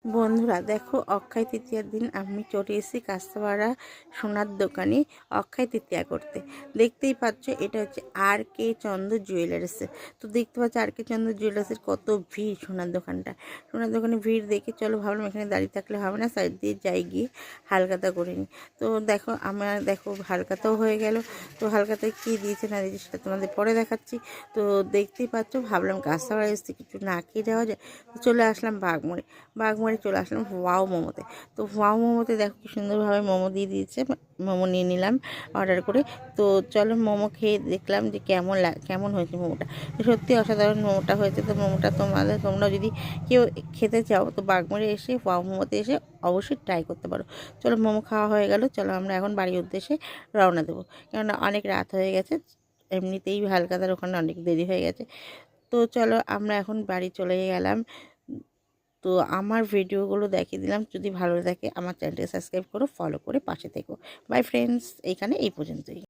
বন্ধুরা দেখো, অক্ষয় তৃতীয়ার দিন আমি চলে এসেছি কাস্তাপাড়া সোনার দোকানে অক্ষয় তৃতীয়া করতে। দেখতেই পাচ্ছ এটা হচ্ছে আর কে চন্দ্র জুয়েলার্সে। তো দেখতে পাচ্ছ আর কে চন্দ্র জুয়েলার্সের কত ভিড় সোনার দোকানটা। সোনার দোকানে ভিড় দেখে চলো ভাবলাম এখানে দাঁড়িয়ে থাকলে হবে না, সাইড দিয়ে যাই গিয়ে হালখাতা করে নিই। তো দেখো আমার হালখাতাও হয়ে গেল। তো হালখাতায় কী দিয়েছে না দিয়েছে সেটা তোমাদের পরে দেখাচ্ছি। তো দেখতেই পাচ্ছ ভাবলাম কাস্তাপাড়া এসে কিছু না খেয়ে যাওয়া যায়। তো চলে আসলাম বাগমারে চলে আসলাম ওয়াও মোমোতে। তো ওয়াও মোমোতে দেখো কি সুন্দরভাবে মোমো দিয়ে দিয়েছে। মোমো নিয়ে নিলাম অর্ডার করে। তো চলো মোমো খেয়ে দেখলাম যে কেমন হয়েছে মোমোটা। সত্যি অসাধারণ মোমোটা হয়েছে। তো মোমোটা তোমরা যদি কেউ খেতে চাও তো বাগমারে এসে ওয়াও মোমোতে এসে অবশ্যই ট্রাই করতে পারো। চলো মোমো খাওয়া হয়ে গেল, চলো আমরা এখন বাড়ির উদ্দেশ্যে রওনা দেবো, কেননা অনেক রাত হয়ে গেছে। এমনিতেই হালখাতার ওখানে অনেক দেরি হয়ে গেছে। তো চলো আমরা এখন বাড়ি চলে গেলাম। তো আমার ভিডিওগুলো দেখিয়ে দিলাম, যদি ভালো লাগে আমার চ্যানেলটি সাবস্ক্রাইব করো, ফলো করে পাশে থেকো। বাই ফ্রেন্ডস, এইখানে এই পর্যন্তই।